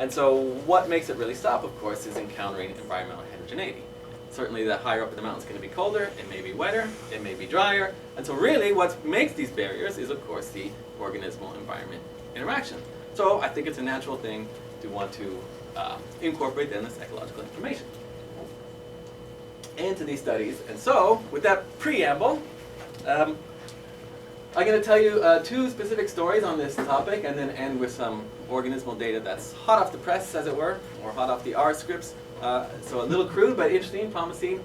And so what makes it really stop, of course, is encountering environmental heterogeneity. Certainly the higher up in the mountain is going to be colder, it may be wetter, it may be drier. And so really what makes these barriers is, of course, the organismal environment interaction. So I think it's a natural thing to want to incorporate then this ecological information into these studies. And so with that preamble, I'm going to tell you two specific stories on this topic and then end with some organismal data that's hot off the press, as it were, or hot off the R scripts. So a little crude, but interesting, promising.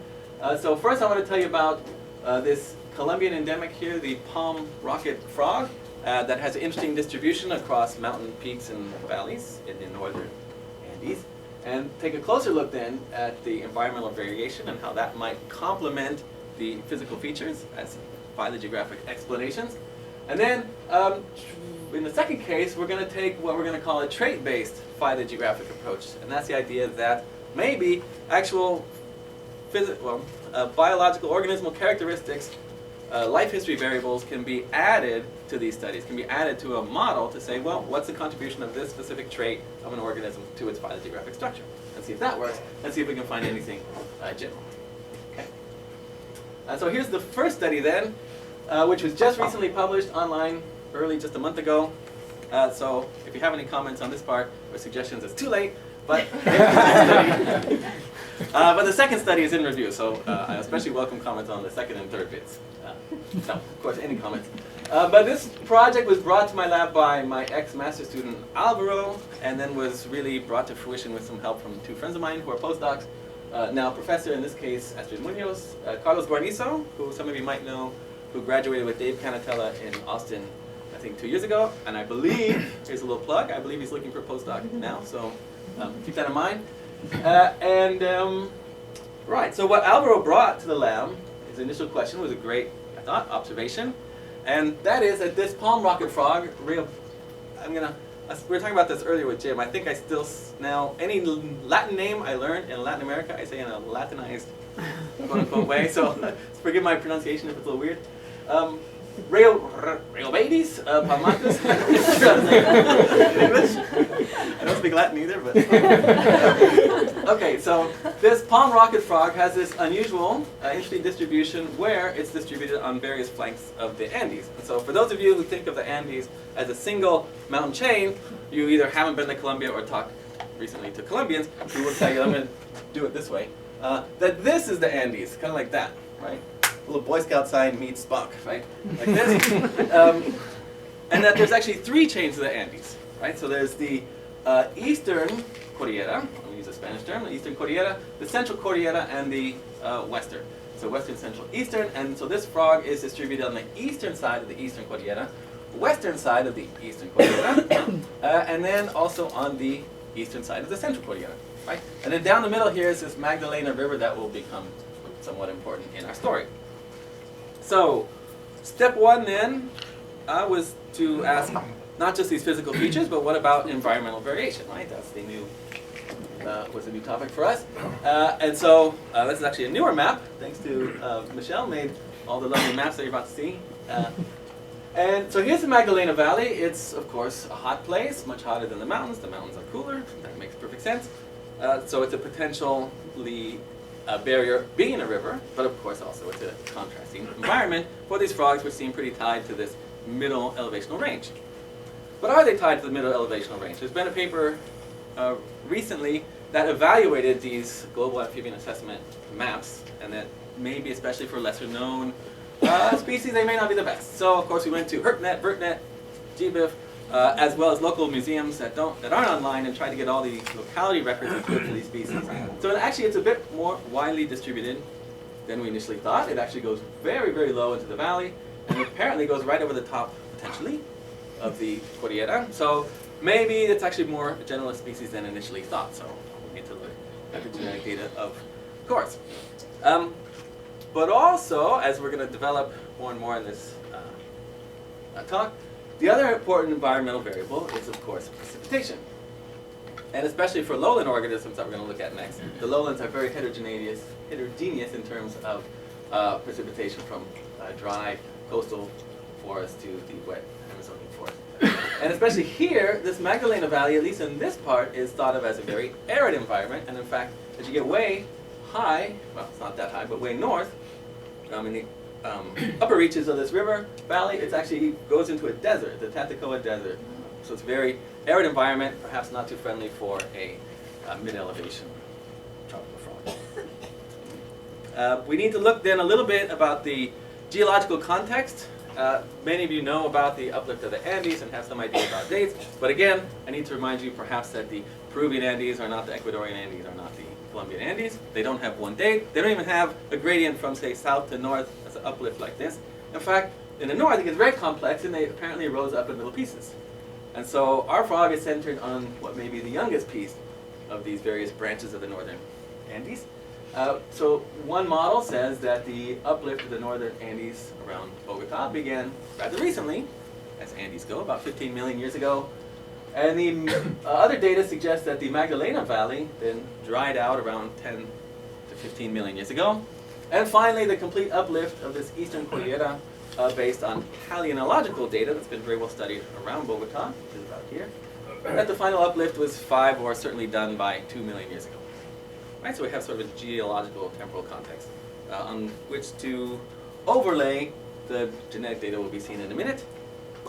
So first I want to tell you about this Colombian endemic here, the palm rocket frog, that has an interesting distribution across mountain peaks and valleys in the northern Andes. And take a closer look then at the environmental variation and how that might complement the physical features as phylogeographic explanations. And then in the second case, we're going to take what we're going to call a trait-based phylogeographic approach. And that's the idea that maybe actual biological organismal characteristics, life history variables can be added to these studies, can be added to a model to say, well, what's the contribution of this specific trait of an organism to its phylogeographic structure? And see if that works, and see if we can find anything general. Okay. So here's the first study then, which was just recently published online early, just a month ago. So if you have any comments on this part or suggestions, it's too late. But but the second study is in review, so I especially welcome comments on the second and third bits. No, of course, any comments. But this project was brought to my lab by my ex-master student Alvaro, and then was really brought to fruition with some help from two friends of mine who are postdocs. Now professor, in this case, Astrid Munoz, Carlos Guarnizo, who some of you might know, who graduated with Dave Canatella in Austin, I think 2 years ago. And I believe, here's a little plug, I believe he's looking for a postdoc now, so keep that in mind. Right, so what Alvaro brought to the lab, his initial question was a great, I thought, observation. And that is that this palm rocket frog, we were talking about this earlier with Jim, I think I still, now, any Latin name I learned in Latin America, I say in a Latinized, quote-unquote way, so forgive my pronunciation if it's a little weird. Rheobades, palmatus. I don't speak Latin either, but okay. So this palm rocket frog has this unusual, interesting distribution where it's distributed on various flanks of the Andes. And so for those of you who think of the Andes as a single mountain chain, you either haven't been to Colombia or talked recently to Colombians who will tell you, I'm going to do it this way, that this is the Andes, kind of like that, right? Little Boy Scout sign meets Spock, right? Like this. And that there's actually three chains of the Andes, right? So there's the Eastern Cordillera, I'm going to use a Spanish term, the Eastern Cordillera, the Central Cordillera, and the Western. So Western, Central, Eastern, and so this frog is distributed on the eastern side of the Eastern Cordillera, western side of the Eastern Cordillera, and then also on the eastern side of the Central Cordillera, right? And then down the middle here is this Magdalena River that will become somewhat important in our story. So, step one then was to ask not just these physical features, but what about environmental variation, right? That's the new, was a new topic for us. And so, this is actually a newer map, thanks to Michelle, made all the lovely maps that you're about to see. And so here's the Magdalena Valley. It's, of course, a hot place, much hotter than the mountains. The mountains are cooler. That makes perfect sense. So it's a potentially barrier being a river, but of course also it's a contrasting environment for these frogs, which seem pretty tied to this middle elevational range. But are they tied to the middle elevational range? There's been a paper recently that evaluated these global amphibian assessment maps, and that maybe especially for lesser known species, they may not be the best. So of course we went to HerpNet, BERTNet, GBIF, as well as local museums that aren't online, and try to get all the locality records included for these species. So actually it's a bit more widely distributed than we initially thought. It actually goes very, very low into the valley, and apparently goes right over the top, potentially, of the Cordillera. So maybe it's actually more generalist species than initially thought. So we need to look at the genetic data, of course. But also, as we're going to develop more and more in this talk, the other important environmental variable is, of course, precipitation. And especially for lowland organisms that we're going to look at next, the lowlands are very heterogeneous in terms of precipitation from dry coastal forest to the wet Amazonian forest. And especially here, this Magdalena Valley, at least in this part, is thought of as a very arid environment. And in fact, as you get way high, well, it's not that high, but way north, in the upper reaches of this river valley, it actually goes into a desert, the Tatacoa Desert. So it's a very arid environment, perhaps not too friendly for a mid-elevation tropical frog. We need to look then a little bit about the geological context. Many of you know about the uplift of the Andes and have some idea about dates. But again, I need to remind you perhaps that the Peruvian Andes are not the Ecuadorian Andes, are not the Colombian Andes. They don't have one date. They don't even have a gradient from, say, south to north as an uplift like this. In fact, in the north, it gets very complex, and they apparently rose up in little pieces. And so our frog is centered on what may be the youngest piece of these various branches of the northern Andes. So one model says that the uplift of the northern Andes around Bogota began rather recently, as Andes go, about 15 million years ago. And the other data suggests that the Magdalena Valley then dried out around 10 to 15 million years ago. And finally, the complete uplift of this eastern Cordillera based on paleontological data that's been very well studied around Bogota, which is about here, that the final uplift was 5 or certainly done by 2 million years ago. Right, so we have sort of a geological temporal context on which to overlay the genetic data we'll be seeing in a minute.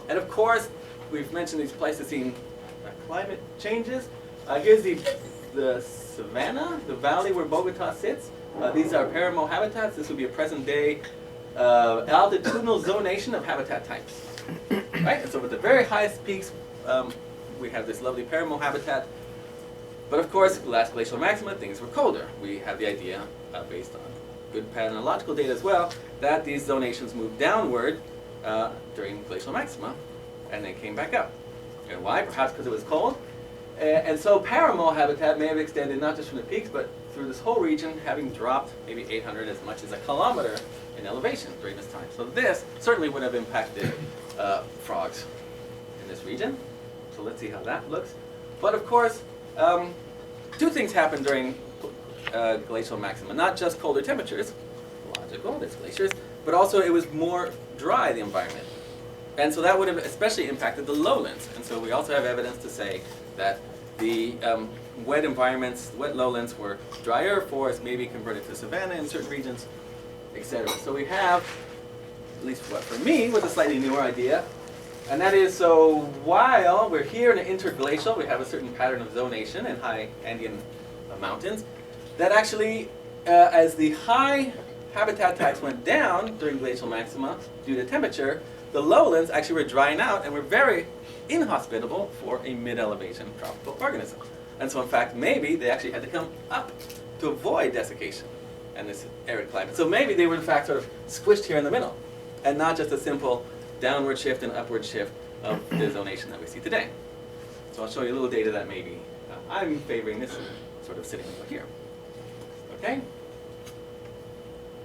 And of course, we've mentioned these Pleistocene climate changes. Here's the savanna, the valley where Bogota sits. These are paramo habitats. This would be a present-day altitudinal zonation of habitat types. Right, and so with the very highest peaks, we have this lovely paramo habitat. But of course, last glacial maxima, things were colder. We have the idea, based on good paleontological data as well, that these zonations moved downward during glacial maxima, and then came back up. And why? Perhaps because it was cold. And so paramo habitat may have extended not just from the peaks, but through this whole region, having dropped maybe 800 as much as a kilometer in elevation during this time. So this certainly would have impacted frogs in this region. So let's see how that looks. But of course, two things happened during glacial maxima. Not just colder temperatures, logical, there's glaciers, but also it was more dry, the environment. And so that would have especially impacted the lowlands. And so we also have evidence to say that the wet environments, wet lowlands were drier, forests maybe converted to savanna in certain regions, etc. So we have, at least what for me was a slightly newer idea, and that is, so while we're here in an interglacial, we have a certain pattern of zonation in high Andean mountains, that actually, as the high habitat types went down during glacial maxima due to temperature, the lowlands actually were drying out and were very inhospitable for a mid-elevation tropical organism. And so in fact, maybe they actually had to come up to avoid desiccation and this arid climate. So maybe they were in fact sort of squished here in the middle, and not just a simple downward shift and upward shift of the zonation that we see today. So I'll show you a little data that maybe I'm favoring this sort of sitting over here. Okay?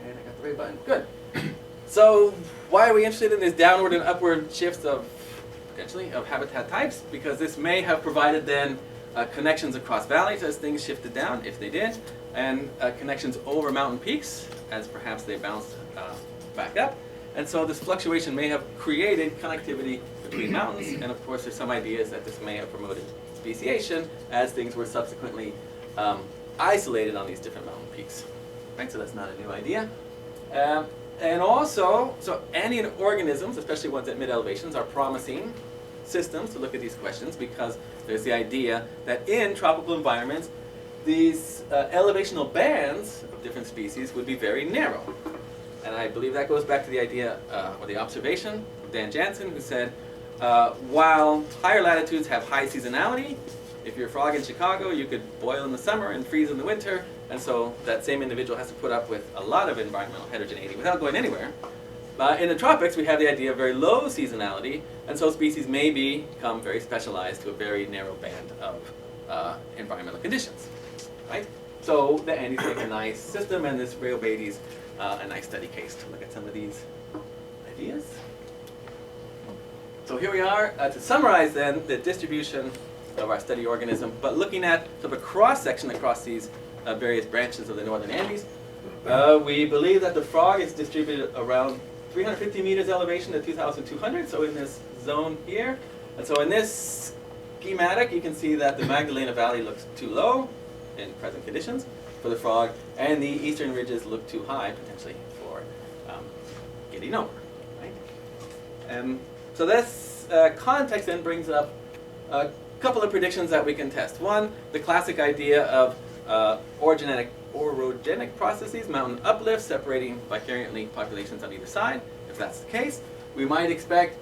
And I got the right button. Good. So why are we interested in this downward and upward shifts of, potentially, of habitat types? Because this may have provided then connections across valleys as things shifted down, if they did, and connections over mountain peaks as perhaps they bounced back up. And so this fluctuation may have created connectivity between mountains, and of course there's some ideas that this may have promoted speciation as things were subsequently isolated on these different mountain peaks. Right, so that's not a new idea. And also, so Andean organisms, especially ones at mid-elevations, are promising systems to look at these questions, because there's the idea that in tropical environments, these elevational bands of different species would be very narrow. And I believe that goes back to the idea, or the observation of Dan Jansen, who said, while higher latitudes have high seasonality, if you're a frog in Chicago, you could boil in the summer and freeze in the winter, and so that same individual has to put up with a lot of environmental heterogeneity without going anywhere. In the tropics, we have the idea of very low seasonality, and so species may become very specialized to a very narrow band of environmental conditions. Right? So the Andes make a nice system, and this Rheobates a nice study case to look at some of these ideas. So here we are to summarize then the distribution of our study organism, but looking at sort of a cross-section across these various branches of the northern Andes. We believe that the frog is distributed around 350 meters elevation to 2,200, so in this zone here. And so in this schematic, you can see that the Magdalena Valley looks too low in present conditions for the frog, and the eastern ridges look too high, potentially, for getting over. Right? So this context then brings up a couple of predictions that we can test. One, the classic idea of orogenic processes, mountain uplift separating vicariantly populations on either side. If that's the case, we might expect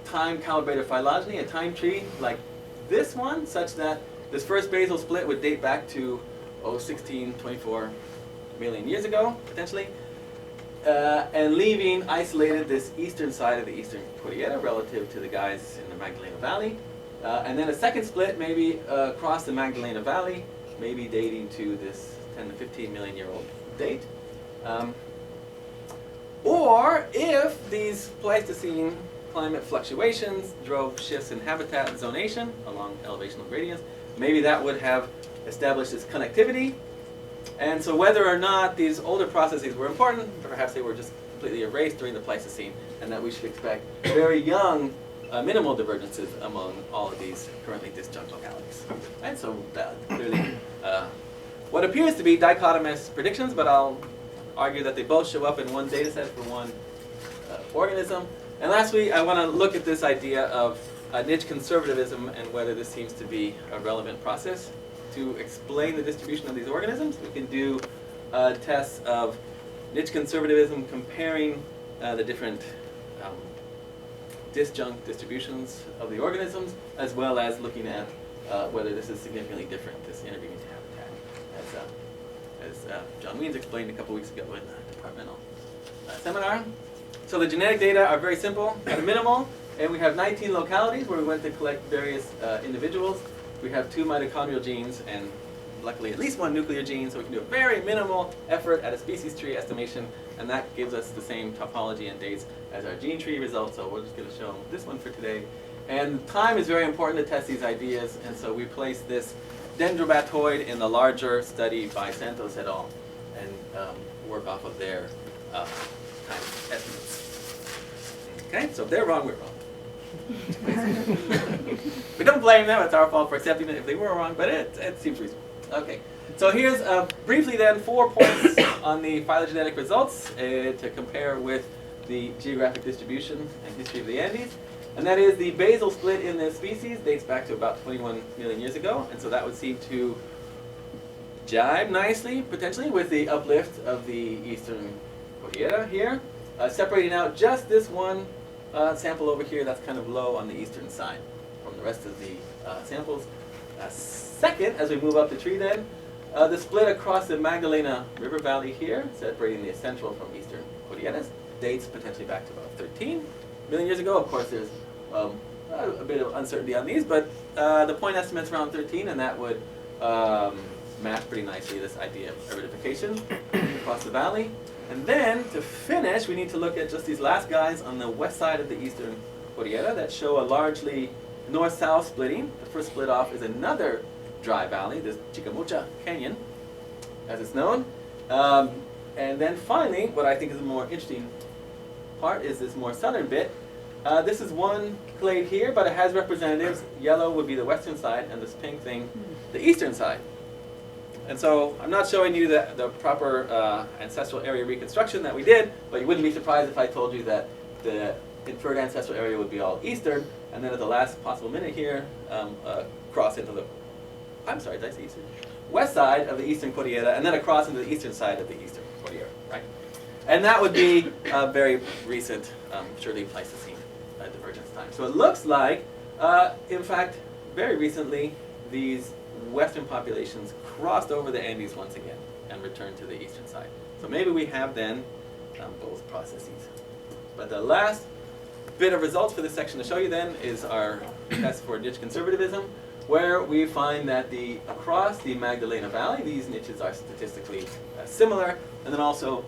time-calibrated phylogeny, a time tree like this one, such that this first basal split would date back to 16-24 million years ago, potentially, and leaving isolated this eastern side of the eastern Cordillera relative to the guys in the Magdalena Valley. And then a second split maybe across the Magdalena Valley, maybe dating to this 10 to 15 million year old date. Or if these Pleistocene climate fluctuations drove shifts in habitat and zonation along elevational gradients, maybe that would have established this connectivity. And so whether or not these older processes were important, perhaps they were just completely erased during the Pleistocene, and that we should expect very young minimal divergences among all of these currently disjunct localities. And so that clearly what appears to be dichotomous predictions, but I'll argue that they both show up in one data set for one organism. And lastly, I want to look at this idea of niche conservatism and whether this seems to be a relevant process to explain the distribution of these organisms. We can do tests of niche conservatism comparing the different disjunct distributions of the organisms, as well as looking at whether this is significantly different, this intervening habitat, as John Weens explained a couple weeks ago in the departmental seminar. So the genetic data are very simple at a minimal, and we have 19 localities where we went to collect various individuals. We have 2 mitochondrial genes and luckily at least 1 nuclear gene, so we can do a very minimal effort at a species tree estimation, and that gives us the same topology and dates as our gene tree results, so we're just going to show this one for today. And time is very important to test these ideas, and so we place this dendrobatoid in the larger study by Santos et al. And work off of their time estimates. Okay, so if they're wrong, we're wrong. We don't blame them, it's our fault for accepting it if they were wrong, but it seems reasonable. Okay, so here's briefly then 4 points on the phylogenetic results to compare with the geographic distribution and history of the Andes. And that is the basal split in this species dates back to about 21 million years ago, and so that would seem to jibe nicely, potentially, with the uplift of the eastern Cordillera here, separating out just this one sample over here that's kind of low on the eastern side from the rest of the samples. Second, as we move up the tree then, the split across the Magdalena River Valley here, separating the central from eastern Cordilleras, dates potentially back to about 13 million years ago. Of course, there's a bit of uncertainty on these, but the point estimate's around 13, and that would match pretty nicely this idea of aridification across the valley. And then, to finish, we need to look at just these last guys on the west side of the eastern Cordillera that show a largely north-south splitting. The first split off is another dry valley, this Chica Mucha Canyon, as it's known. And then finally, what I think is the more interesting part is this more southern bit. This is one clade here, but it has representatives. Yellow would be the western side, and this pink thing, the eastern side. And so I'm not showing you the proper ancestral area reconstruction that we did, but you wouldn't be surprised if I told you that the inferred ancestral area would be all eastern, and then at the last possible minute here, cross into the, I'm sorry, did I say eastern? West side of the eastern Cordillera, and then across into the eastern side of the eastern Cordillera, right? And that would be a very recent, surely Pleistocene divergence time. So it looks like, in fact, very recently, these western populations crossed over the Andes once again and returned to the eastern side. So maybe we have then both processes. But the last bit of results for this section to show you then is our test for niche conservatism, where we find that across the Magdalena Valley, these niches are statistically similar. And then also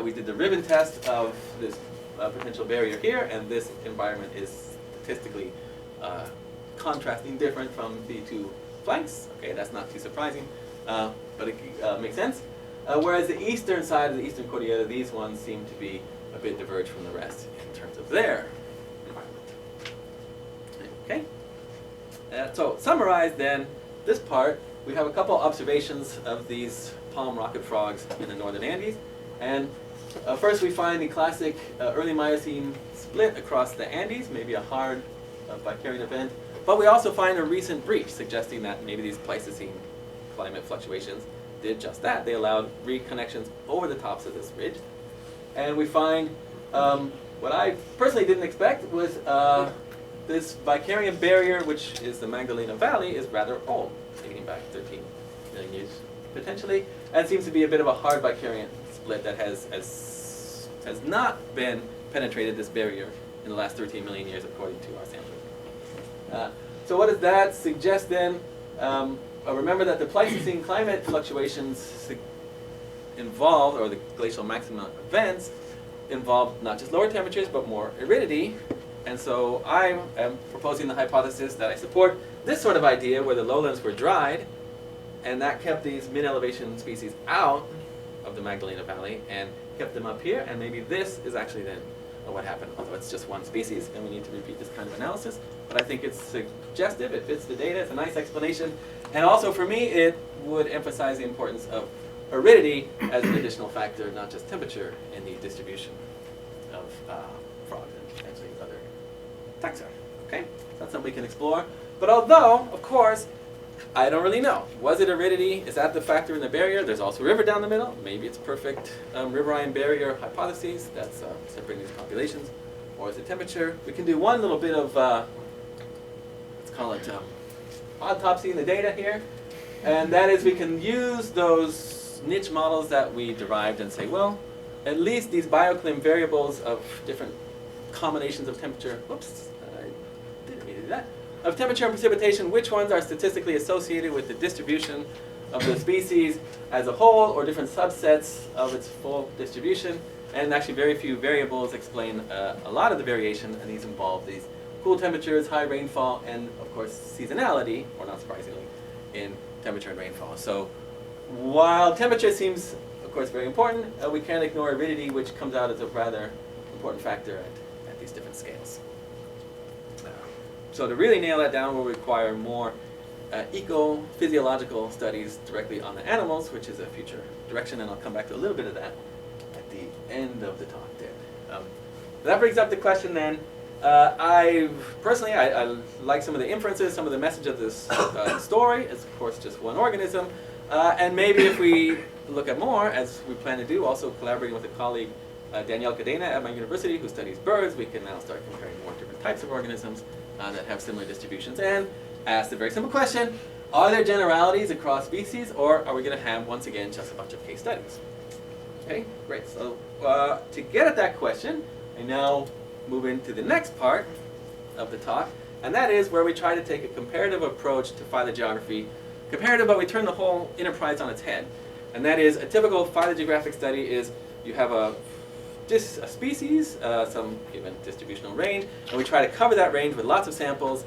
we did the ribbon test of this potential barrier here, and this environment is statistically contrasting different from the 2 flanks. Okay, that's not too surprising, but it makes sense. Whereas the eastern side of the eastern Cordillera, these ones seem to be a bit diverged from the rest in terms of their environment. Okay? So summarize then this part. We have a couple observations of these palm rocket frogs in the northern Andes. And first we find the classic early Miocene split across the Andes, maybe a hard Vicarian event. But we also find a recent breach suggesting that maybe these Pleistocene climate fluctuations did just that. They allowed reconnections over the tops of this ridge. And we find what I personally didn't expect was this Vicarian barrier, which is the Magdalena Valley, is rather old, dating back 13 million years potentially, and seems to be a bit of a hard Vicarian split that has not been penetrated this barrier in the last 13 million years according to our sampling. So what does that suggest then? Remember that the Pleistocene climate fluctuations involved, or the glacial maxima events, involved not just lower temperatures but more aridity. And so I am proposing the hypothesis that I support this sort of idea where the lowlands were dried and that kept these mid-elevation species out of the Magdalena Valley and kept them up here, and maybe this is actually then what happened, although it's just one species and we need to repeat this kind of analysis. But I think it's suggestive, it fits the data, it's a nice explanation, and also for me it would emphasize the importance of aridity as an additional factor, not just temperature, in the distribution of frogs and potentially other taxa. Okay, so that's something we can explore. But although, of course, I don't really know. Was it aridity? Is that the factor in the barrier? There's also a river down the middle. Maybe it's perfect riverine barrier hypotheses that's separating these populations. Or is it temperature? We can do one little bit of, let's call it autopsy in the data here. And that is we can use those niche models that we derived and say, well, at least these bioclim variables of different combinations of temperature, whoops, I didn't mean to do that, of temperature and precipitation, which ones are statistically associated with the distribution of the species as a whole or different subsets of its full distribution. And actually very few variables explain a lot of the variation, and these involve these cool temperatures, high rainfall, and of course seasonality, or not surprisingly, in temperature and rainfall. So while temperature seems, of course, very important, we can't ignore aridity, which comes out as a rather important factor at these different scales. So to really nail that down, we'll require more eco-physiological studies directly on the animals, which is a future direction, and I'll come back to a little bit of that at the end of the talk there. That brings up the question then, I like some of the inferences, some of the message of this story. It's of course just one organism, and maybe if we look at more, as we plan to do, also collaborating with a colleague, Danielle Cadena at my university, who studies birds, we can now start comparing more different types of organisms that have similar distributions, and ask the very simple question, are there generalities across species, or are we going to have, once again, just a bunch of case studies? Okay, great. So to get at that question, I now move into the next part of the talk, and that is where we try to take a comparative approach to phylogeography. Comparative, but we turn the whole enterprise on its head. And that is, a typical phylogeographic study is you have a species, some given distributional range, and we try to cover that range with lots of samples,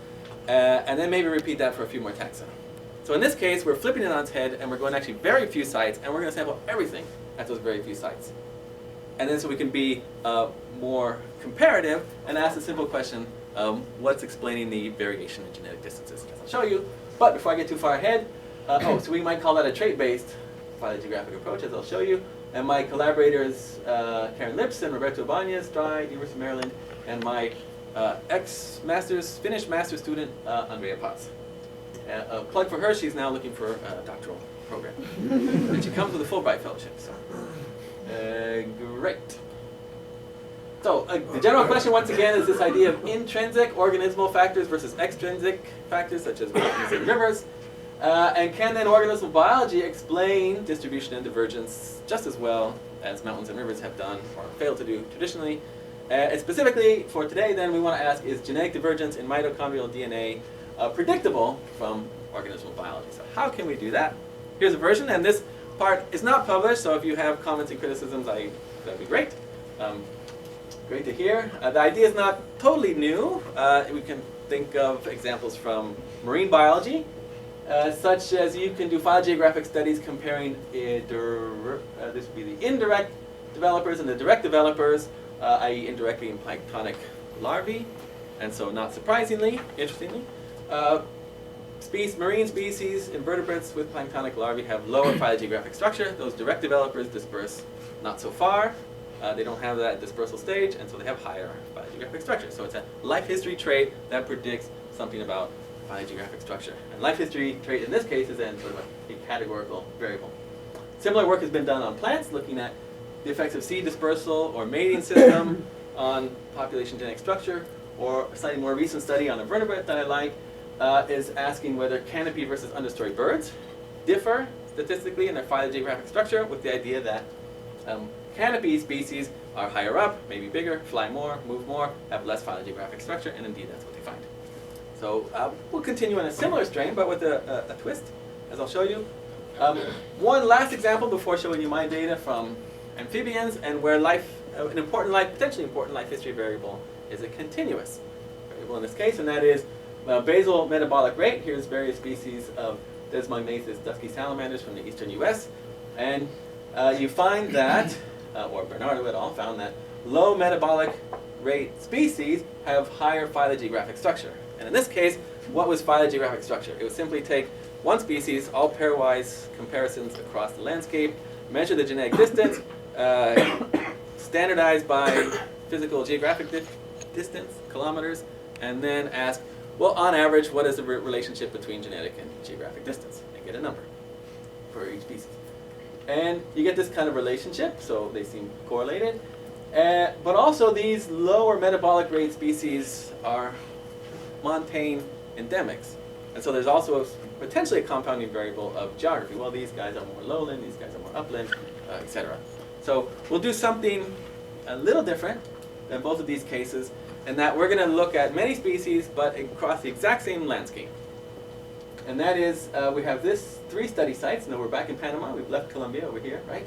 and then maybe repeat that for a few more taxa. So in this case, we're flipping it on its head, and we're going to actually very few sites, and we're going to sample everything at those very few sites. And then so we can be more comparative and ask the simple question, what's explaining the variation in genetic distances? As I'll show you. But before I get too far ahead, so we might call that a trait-based phylogeographic approach, as I'll show you. And my collaborators, Karen Lips and Roberto Banez, Stride, University of Maryland, and my finished master's student, Andrea Paz. A plug for her, she's now looking for a doctoral program. And she comes with a Fulbright fellowship, so. Great. So the general question, once again, is this idea of intrinsic organismal factors versus extrinsic factors, such as mountains and rivers. And can then organismal biology explain distribution and divergence just as well as mountains and rivers have done or failed to do traditionally? And specifically for today, then, we want to ask, is genetic divergence in mitochondrial DNA predictable from organismal biology? So how can we do that? Here's a version, and this part is not published, so if you have comments and criticisms, that'd be great. Great to hear. The idea is not totally new. We can think of examples from marine biology, such as you can do phylogeographic studies comparing this would be the indirect developers and the direct developers, i.e. indirectly in planktonic larvae, And so not surprisingly, interestingly, marine species, invertebrates with planktonic larvae have lower phylogeographic structure. Those direct developers disperse not so far. They don't have that dispersal stage, and so they have higher phylogeographic structure. So it's a life history trait that predicts something about phylogeographic structure. And life history trait in this case is then sort of a categorical variable. Similar work has been done on plants, looking at the effects of seed dispersal or mating system on population genetic structure, or a slightly more recent study on a vertebrate that I like is asking whether canopy versus understory birds differ statistically in their phylogeographic structure, with the idea that canopy species are higher up, maybe bigger, fly more, move more, have less phylogeographic structure, and indeed that's what they find. So we'll continue in a similar strain, but with a twist, as I'll show you. One last example before showing you my data from amphibians, and where potentially important life history variable is a continuous variable in this case, and that is basal metabolic rate. Here's various species of Desmognathus dusky salamanders from the eastern US. And you find that, or Bernardo et al. Found that low metabolic rate species have higher phylogeographic structure. And in this case, what was phylogeographic structure? It would simply take one species, all pairwise comparisons across the landscape, measure the genetic distance, standardized by physical geographic distance, kilometers, and then ask, well, on average, what is the relationship between genetic and geographic distance? And get a number for each species. And you get this kind of relationship, so they seem correlated. But also these lower metabolic rate species are montane endemics. And so there's also potentially a compounding variable of geography. Well, these guys are more lowland, these guys are more upland, etc. So we'll do something a little different than both of these cases, in that we're going to look at many species, but across the exact same landscape. And that is, we have three study sites. Now we're back in Panama. We've left Colombia over here, right?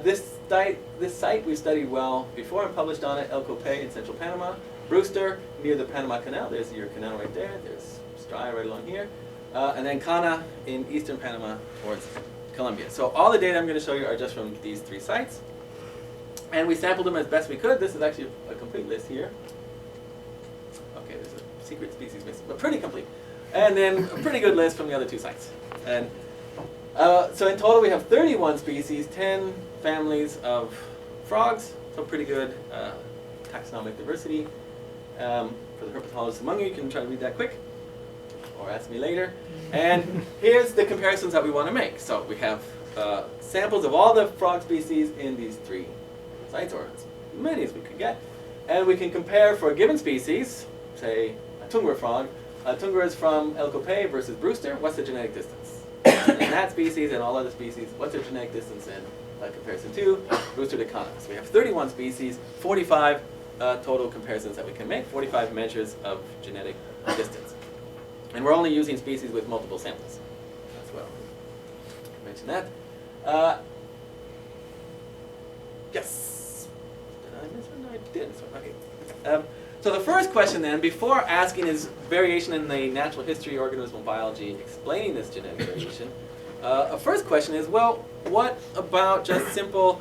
This site we've studied well before and published on it, Eco-phylogeography in central Panama. Brewster, near the Panama Canal. There's your canal right there. There's Straya right along here. And then Cana in eastern Panama towards Colombia. So all the data I'm going to show you are just from these three sites. And we sampled them as best we could. This is actually a complete list here. Okay, there's a secret species missing, but pretty complete. And then a pretty good list from the other two sites. And so in total we have 31 species, 10 families of frogs, so pretty good taxonomic diversity. For the herpetologists among you, you can try to read that quick, or ask me later. And here's the comparisons that we want to make. So we have samples of all the frog species in these three sites, or as many as we could get. And we can compare for a given species, say a tungra frog. Tungra is from Eco-phylogeography versus Brewster. What's the genetic distance? In that species and all other species, what's their genetic distance in comparison to Brewster to Cana? So we have 31 species, 45 total comparisons that we can make, 45 measures of genetic distance. And we're only using species with multiple samples as well. Mention that. Yes. Did I miss one? No, I did. Okay. So the first question then, before asking is variation in the natural history, organismal biology, explaining this genetic variation, a first question is, well, what about just simple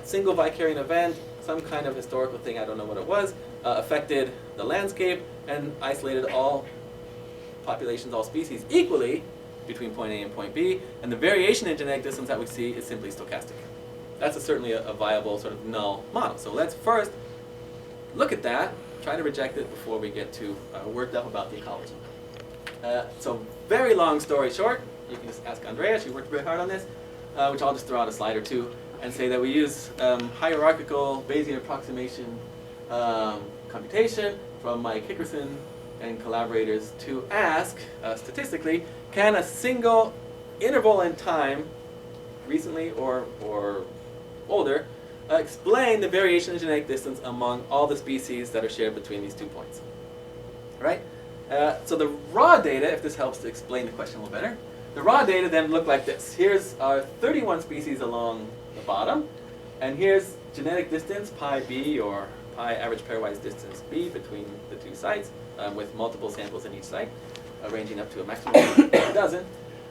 single vicariant event, some kind of historical thing, I don't know what it was, affected the landscape and isolated all populations, all species equally between point A and point B, and the variation in genetic distance that we see is simply stochastic. That's certainly a viable sort of null model. So let's first look at that, try to reject it before we get too worked up about the ecology. So very long story short, you can just ask Andrea, she worked very hard on this, which I'll just throw out a slide or two, and say that we use hierarchical Bayesian approximation computation from Mike Hickerson and collaborators to ask, statistically, can a single interval in time, recently or older, explain the variation in genetic distance among all the species that are shared between these 2 points. Right? So the raw data, if this helps to explain the question a little better, the raw data then look like this. Here's our 31 species along the bottom, and here's genetic distance, pi b, or pi average pairwise distance b, between the two sites, with multiple samples in each site, ranging up to a maximum of a dozen.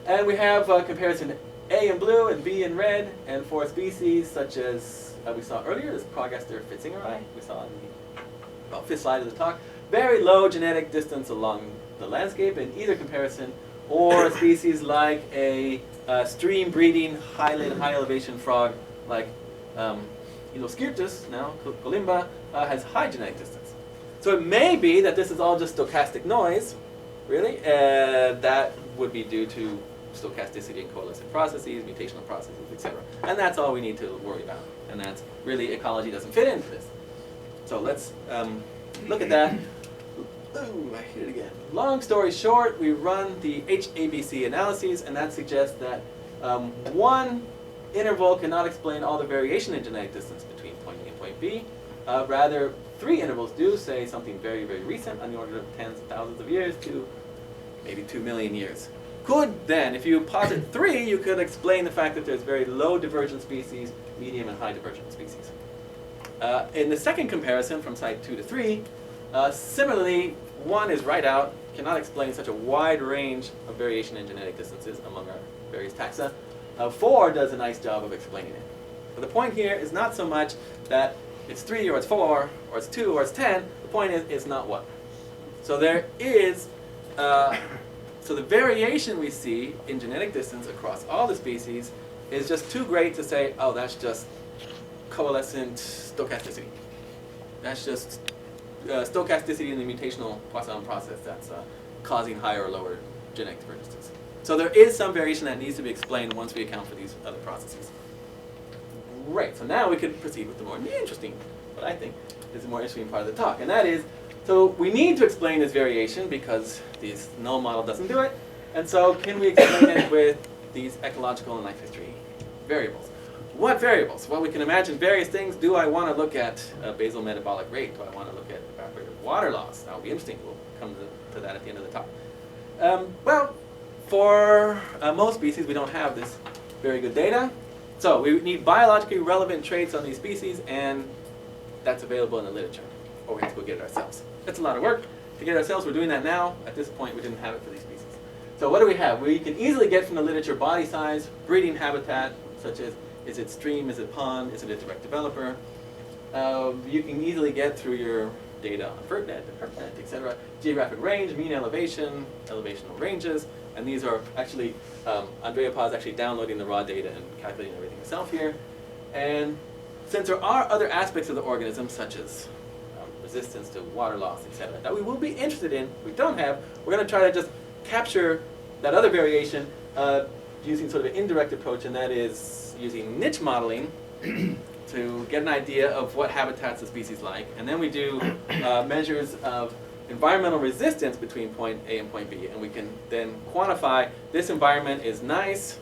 And we have comparison A in blue and B in red, and for species such as we saw earlier, this Progester fitzingeri, we saw on the about fifth slide of the talk, very low genetic distance along the landscape in either comparison, or species like a stream breeding highland, high elevation frog like Eloskirtus, now Colimba, has high genetic distance. So it may be that this is all just stochastic noise, really, that would be due to stochasticity in coalescent processes, mutational processes, etc. And that's all we need to worry about. And that's really, ecology doesn't fit into this. So let's look at that. Ooh, I hit it again. Long story short, we run the HABC analyses, and that suggests that one interval cannot explain all the variation in genetic distance between point A and point B. Rather, 3 intervals do, say something very, very recent, on the order of tens of thousands of years to maybe 2 million years. Could then, if you posit 3, you could explain the fact that there's very low divergent species, medium and high divergent species. In the second comparison from site 2 to 3, similarly, 1 is right out, cannot explain such a wide range of variation in genetic distances among our various taxa. 4 does a nice job of explaining it. But the point here is not so much that it's 3 or it's 4 or it's 2 or it's 10. The point is it's not 1. So there is, so the variation we see in genetic distance across all the species is just too great to say, oh, that's just coalescent stochasticity. That's just stochasticity in the mutational Poisson process that's causing higher or lower genetic divergences. So there is some variation that needs to be explained once we account for these other processes. Great, so now we can proceed with the more interesting, what I think is the more interesting part of the talk, and that is, so we need to explain this variation because this null model doesn't do it, and so can we explain it with these ecological and life history variables? What variables? Well, we can imagine various things. Do I want to look at basal metabolic rate? Do I want to look at evaporative water loss? That will be interesting. We'll come to that at the end of the talk. Well, for most species, we don't have this very good data. So we need biologically relevant traits on these species, and that's available in the literature. Or we have to go get it ourselves. That's a lot of work. To get it ourselves, we're doing that now. At this point, we didn't have it for these species. So what do we have? We can easily get from the literature body size, breeding habitat, such as is it stream, is it pond, is it a direct developer. You can easily get through your data on FERTNet and HERPNet, etc. Geographic range, mean elevation, elevational ranges, and these are actually, Andrea Pa is actually downloading the raw data and calculating everything herself here. And since there are other aspects of the organism, such as resistance to water loss, etc., that we will be interested in, we don't have, we're going to try to just capture that other variation using sort of an indirect approach, and that is using niche modeling to get an idea of what habitats the species like. And then we do measures of environmental resistance between point A and point B, and we can then quantify this environment is nice,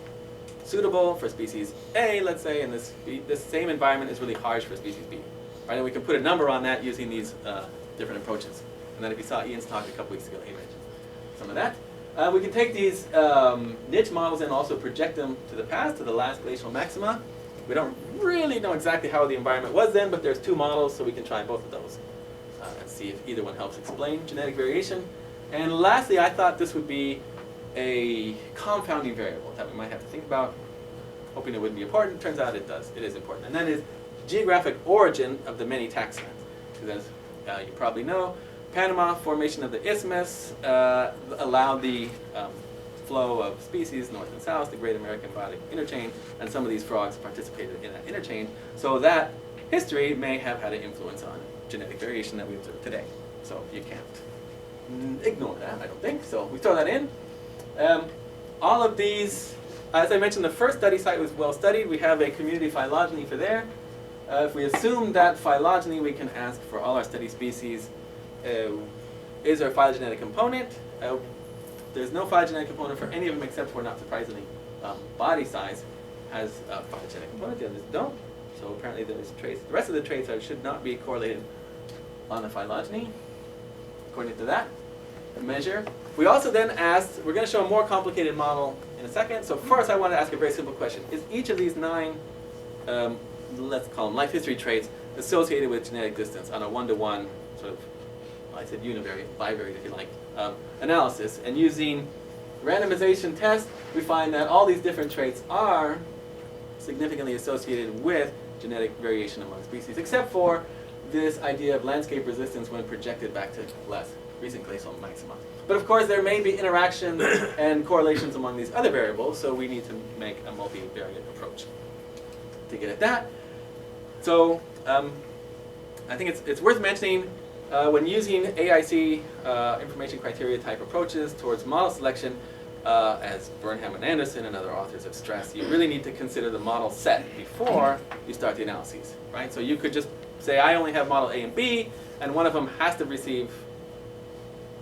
suitable for species A, let's say, and this same environment is really harsh for species B. Right? And we can put a number on that using these different approaches. And then if you saw Ian's talk a couple weeks ago, he mentioned some of that. We can take these niche models and also project them to the past, to the last glacial maxima. We don't really know exactly how the environment was then, but there's 2 models, so we can try both of those and see if either one helps explain genetic variation. And lastly, I thought this would be a confounding variable that we might have to think about, hoping it wouldn't be important. Turns out it does. It is important. And that is geographic origin of the many taxa. Because as you probably know, Panama formation of the isthmus allowed the flow of species north and south, the Great American Bottom Interchange, and some of these frogs participated in that interchange. So that history may have had an influence on genetic variation that we observe today. So you can't ignore that, I don't think. So we throw that in. All of these, as I mentioned, the first study site was well studied. We have a community phylogeny for there. If we assume that phylogeny, we can ask for all our study species, is there a phylogenetic component? There's no phylogenetic component for any of them except for, not surprisingly, body size has a phylogenetic component. The others don't. So apparently there's traits. The rest of the traits should not be correlated on the phylogeny, according to that measure. We also then asked, we're going to show a more complicated model in a second. So first I want to ask a very simple question. Is each of these 9, let's call them life history traits, associated with genetic distance on a 1-to-1 sort of, I said univariate, bivariate if you like, analysis? And using randomization tests, we find that all these different traits are significantly associated with genetic variation among species, except for this idea of landscape resistance when projected back to less recent glacial maxima. But of course, there may be interactions and correlations among these other variables, so we need to make a multivariate approach to get at that. So I think it's worth mentioning when using AIC information criteria type approaches towards model selection, as Burnham and Anderson and other authors have stressed, you really need to consider the model set before you start the analyses, right? So you could just say, I only have model A and B, and one of them has to receive,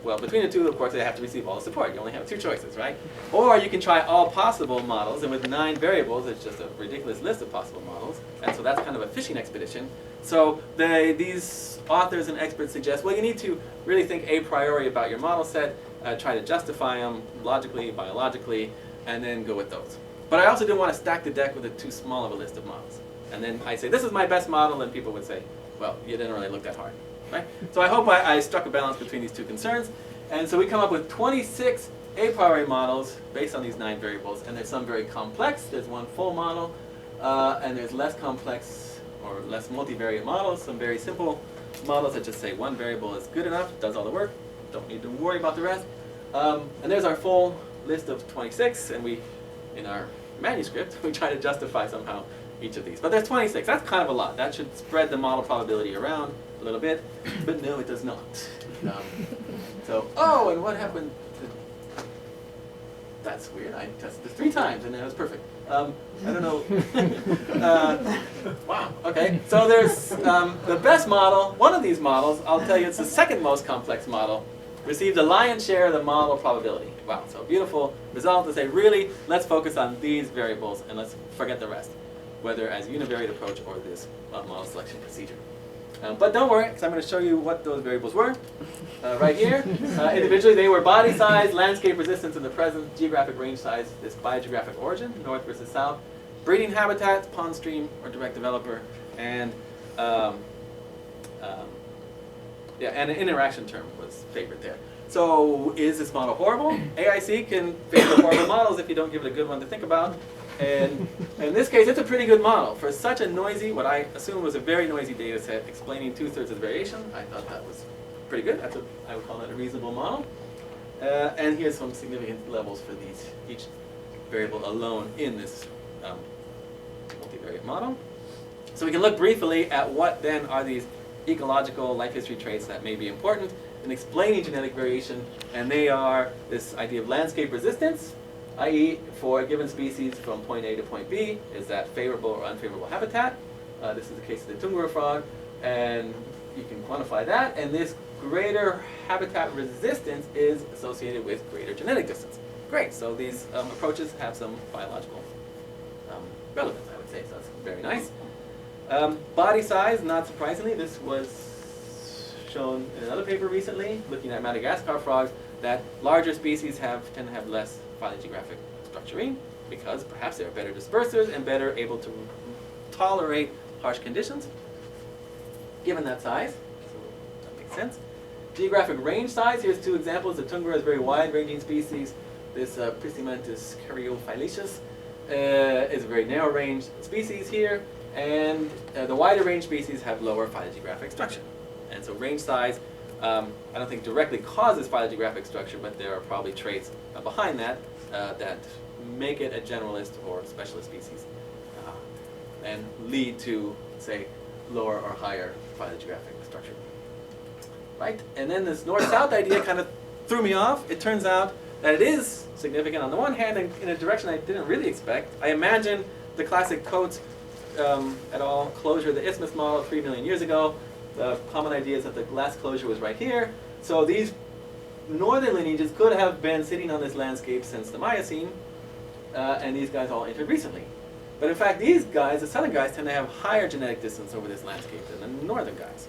well, between the two, of course, they have to receive all the support. You only have two choices, right? Or you can try all possible models, and with 9 variables, it's just a ridiculous list of possible models, and so that's kind of a fishing expedition. So these authors and experts suggest, well, you need to really think a priori about your model set, try to justify them logically, biologically, and then go with those. But I also didn't want to stack the deck with too small of a list of models. And then I say, this is my best model, and people would say, well, you didn't really look that hard. Right? So I hope I struck a balance between these two concerns. And so we come up with 26 a priori models based on these 9 variables. And there's some very complex. There's one full model. And there's less complex or less multivariate models. Some very simple models that just say one variable is good enough, does all the work. Don't need to worry about the rest. And there's our full list of 26. And we, in our manuscript, we try to justify somehow each of these. But there's 26. That's kind of a lot. That should spread the model probability around a little bit, but no, it does not. Oh, and what happened to, that's weird, I tested this 3 times and it was perfect. I don't know. Wow, okay. So there's the best model, one of these models, I'll tell you it's the second most complex model, received the lion's share of the model probability. Wow, so beautiful result to say, really, let's focus on these variables and let's forget the rest, whether as a univariate approach or this model selection procedure. But don't worry, because I'm going to show you what those variables were right here. Individually, they were body size, landscape resistance in the present, geographic range size, this biogeographic origin, north versus south, breeding habitats, pond stream, or direct developer, and yeah, and an interaction term was favored there. So is this model horrible? AIC can favor horrible models if you don't give it a good one to think about. And in this case, it's a pretty good model. For such a noisy, what I assume was a very noisy data set explaining 2/3 of the variation, I thought that was pretty good. That's I would call that a reasonable model. And here's some significant levels for each variable alone in this multivariate model. So we can look briefly at what then are these ecological life history traits that may be important in explaining genetic variation. And they are this idea of landscape resistance, i.e., for a given species from point A to point B, is that favorable or unfavorable habitat? This is the case of the Tungura frog, and you can quantify that. And this greater habitat resistance is associated with greater genetic distance. Great, so these approaches have some biological relevance, I would say, so that's very nice. Body size, not surprisingly, this was shown in another paper recently, looking at Madagascar frogs, that larger species tend to have less phylogeographic structuring because perhaps they're better dispersers and better able to tolerate harsh conditions given that size. So that makes sense. Geographic range size, here's 2 examples. The Tungura is a very wide-ranging species. This Precipitation caryophyllaceous is a very narrow-range species here, and the wider range species have lower phylogeographic structure. And so range size, I don't think directly causes phylogeographic structure, but there are probably traits behind that that make it a generalist or specialist species and lead to, say, lower or higher phylogeographic structure. Right? And then this north-south idea kind of threw me off. It turns out that it is significant on the one hand and in a direction I didn't really expect. I imagine the classic Coates et al. Closure of the isthmus model 3 million years ago. The common idea is that the last closure was right here. So these northern lineages could have been sitting on this landscape since the Miocene, and these guys all entered recently. But in fact, these guys, the southern guys, tend to have higher genetic distance over this landscape than the northern guys.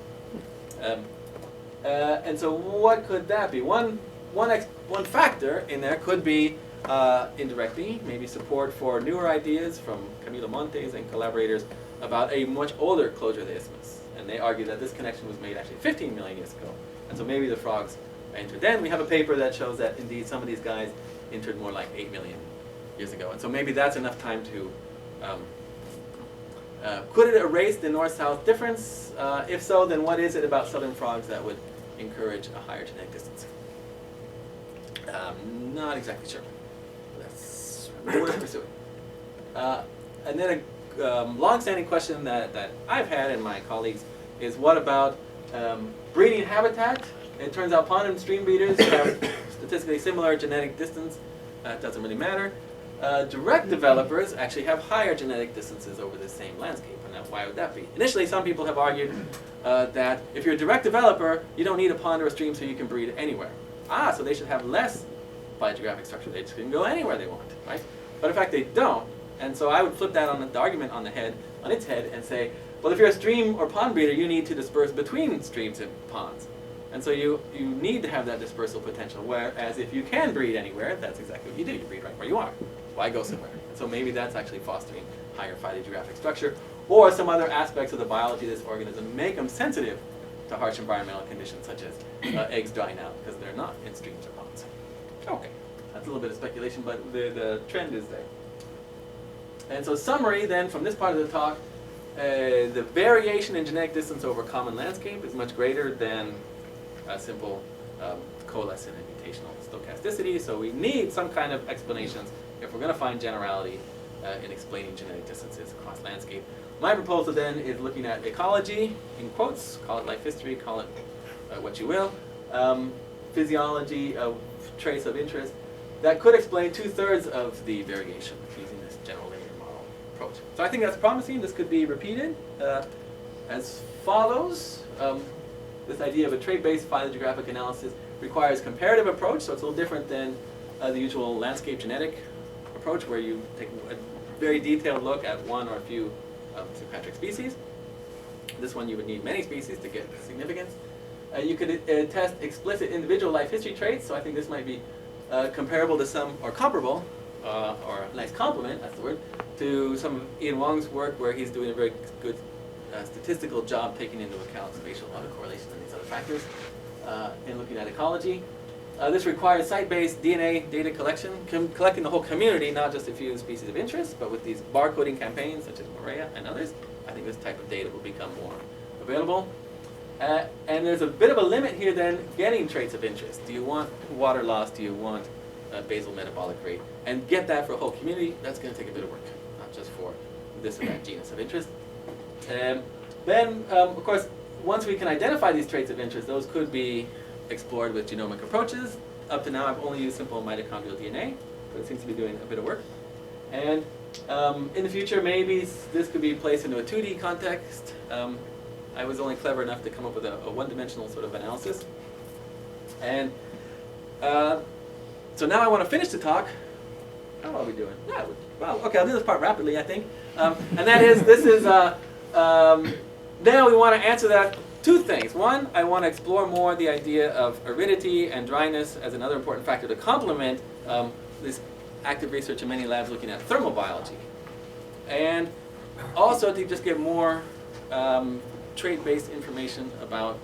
And so what could that be? One factor in there could be indirectly, maybe support for newer ideas from Camilo Montes and collaborators about a much older closure of the isthmus. And they argue that this connection was made actually 15 million years ago. And so maybe the frogs entered then. We have a paper that shows that indeed some of these guys entered more like 8 million years ago. And so maybe that's enough time to Could it erase the north-south difference? If so, then what is it about southern frogs that would encourage a higher genetic distance? Not exactly sure. That's worth pursuing. And then a long-standing question that I've had and my colleagues is, what about breeding habitat? It turns out pond and stream breeders have statistically similar genetic distance. It doesn't really matter. Direct developers actually have higher genetic distances over the same landscape. And now, why would that be? Initially, some people have argued that if you're a direct developer, you don't need a pond or a stream so you can breed anywhere. So they should have less phylogeographic structure. They just can go anywhere they want, right? But in fact, they don't. And so I would flip that on the argument on its head and say, well, if you're a stream or pond breeder, you need to disperse between streams and ponds. And so you need to have that dispersal potential, whereas if you can breed anywhere, that's exactly what you do. You breed right where you are. Why go somewhere? And so maybe that's actually fostering higher phylogeographic structure, or some other aspects of the biology of this organism make them sensitive to harsh environmental conditions, such as eggs drying out because they're not in streams or ponds. Okay, that's a little bit of speculation, but the trend is there. And so summary then from this part of the talk, the variation in genetic distance over common landscape is much greater than a simple coalescent and mutational stochasticity, so we need some kind of explanations if we're going to find generality in explaining genetic distances across landscape. My proposal then is looking at ecology, in quotes, call it life history, call it what you will, physiology of traits of interest, that could explain 2/3 of the variation using this general linear model approach. So I think that's promising. This could be repeated as follows. This idea of a trait-based phylogeographic analysis requires comparative approach, so it's a little different than the usual landscape genetic approach where you take a very detailed look at one or a few sympatric species. This one you would need many species to get significance. You could test explicit individual life history traits, so I think this might be comparable to some, or comparable, or a nice complement, that's the word, to some of Ian Wong's work where he's doing a very good statistical job taking into account spatial autocorrelation and these other factors in looking at ecology. This requires site-based DNA data collection, collecting the whole community, not just a few species of interest, but with these barcoding campaigns such as Museo and others, I think this type of data will become more available. And there's a bit of a limit here then getting traits of interest. Do you want water loss? Do you want basal metabolic rate? And get that for a whole community, that's going to take a bit of work, not just for this or that genus of interest. Then, of course, once we can identify these traits of interest, those could be explored with genomic approaches. Up to now, I've only used simple mitochondrial DNA, but it seems to be doing a bit of work. And in the future, maybe this could be placed into a 2D context. I was only clever enough to come up with a one-dimensional sort of analysis. And so now I want to finish the talk. How are we doing? Yeah, well, okay, I'll do this part rapidly, I think. And that is, now we want to answer that two things. One, I want to explore more the idea of aridity and dryness as another important factor to complement this active research in many labs looking at thermal biology. And also to just get more trait-based information about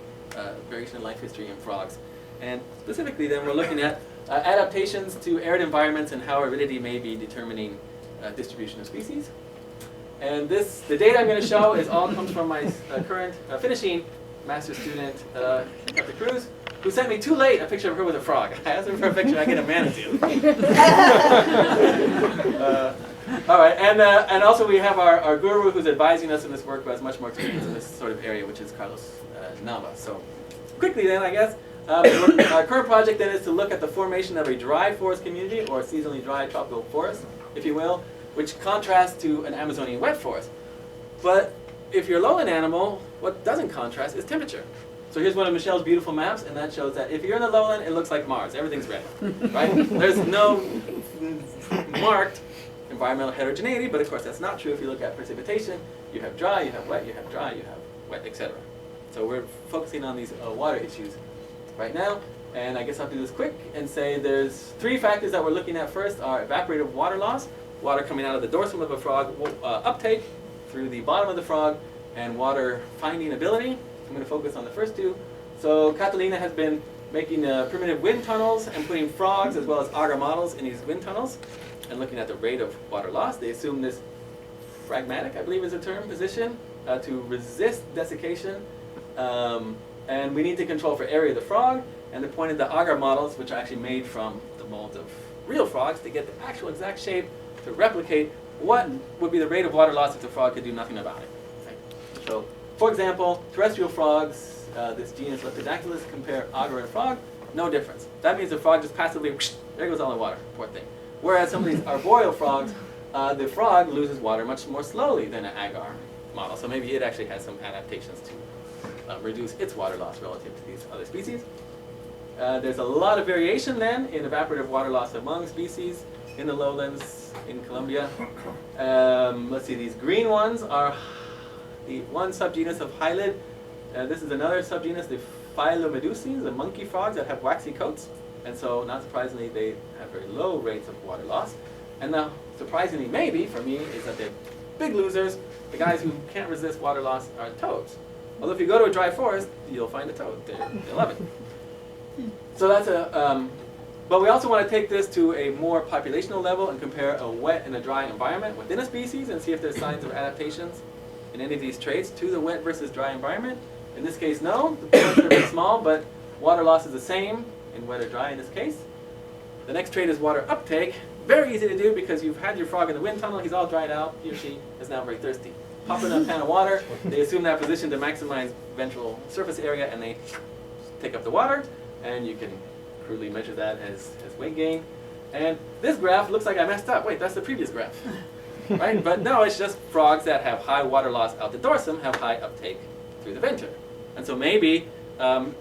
variation in life history in frogs. And specifically then we're looking at adaptations to arid environments and how aridity may be determining distribution of species. And the data I'm going to show all comes from my current finishing master student, Dr. Cruz, who sent me too late a picture of her with a frog. I asked her for a picture, I get a manatee. All right, and also we have our guru who's advising us in this work, who has much more experience in this sort of area, which is Carlos Nava. So quickly then, I guess, our current project then is to look at the formation of a dry forest community, or seasonally dry tropical forest, if you will, which contrasts to an Amazonian wet forest. But if you're a lowland animal, what doesn't contrast is temperature. So here's one of Michelle's beautiful maps, and that shows that if you're in the lowland, it looks like Mars. Everything's red, right? There's no marked environmental heterogeneity, but of course that's not true if you look at precipitation. You have dry, you have wet, you have dry, you have wet, etc. So we're focusing on these water issues right now, and I guess I'll do this quick and say there's three factors that we're looking at. First are evaporative water loss, water coming out of the dorsum of a frog, uptake through the bottom of the frog, and water finding ability. I'm going to focus on the first two. So Catalina has been making primitive wind tunnels and putting frogs as well as agar models in these wind tunnels and looking at the rate of water loss. They assume this pragmatic, I believe is the term, position to resist desiccation. And we need to control for area of the frog. And the point of the agar models, which are actually made from the molds of real frogs, to get the actual exact shape to replicate what would be the rate of water loss if the frog could do nothing about it. Right? So, for example, terrestrial frogs, this genus Lepidactylus, compare agar and frog, no difference. That means the frog just passively, whoosh, there goes all the water, poor thing. Whereas some of these arboreal frogs, the frog loses water much more slowly than an agar model. So maybe it actually has some adaptations to reduce its water loss relative to these other species. There's a lot of variation then in evaporative water loss among species in the lowlands in Colombia. Let's see, these green ones are the one subgenus of hylid. This is another subgenus, the Phylomeduses, the monkey frogs that have waxy coats. And so, not surprisingly, they have very low rates of water loss. And now, surprisingly maybe, for me, is that they're big losers. The guys who can't resist water loss are toads. Although if you go to a dry forest, you'll find a toad. They love it. So that's but we also want to take this to a more populational level and compare a wet and a dry environment within a species and see if there's signs of adaptations in any of these traits to the wet versus dry environment. In this case, no. The pores are very small, but water loss is the same in wet or dry in this case. The next trait is water uptake. Very easy to do because you've had your frog in the wind tunnel, he's all dried out, he or she is now very thirsty. Pop in a pan of water, they assume that position to maximize ventral surface area, and they take up the water, and you can crudely measure that as weight gain. And this graph looks like I messed up. Wait, that's the previous graph. Right? But no, it's just frogs that have high water loss out the dorsum have high uptake through the venter. And so maybe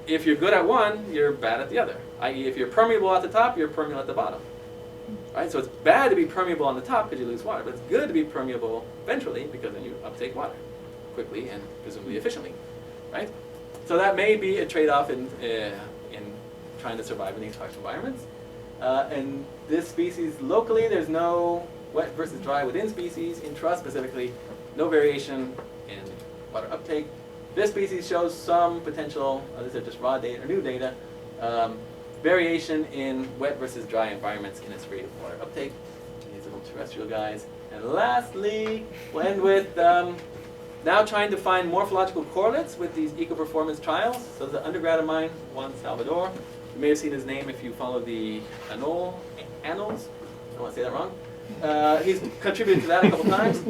if you're good at one, you're bad at the other. I.e., if you're permeable at the top, you're permeable at the bottom. Right? So it's bad to be permeable on the top because you lose water, but it's good to be permeable ventrally because then you uptake water quickly and presumably efficiently. Right? So that may be a trade-off in trying to survive in these harsh environments. And this species locally, there's no wet versus dry within species. Intra specifically, no variation in water uptake. This species shows some potential, these are just raw data or new data, variation in wet versus dry environments in its rate of water uptake. These little terrestrial guys. And lastly, we'll end with now trying to find morphological correlates with these eco-performance trials. So there's an undergrad of mine, Juan Salvador. You may have seen his name if you follow the annals. I don't want to say that wrong. He's contributed to that a couple times.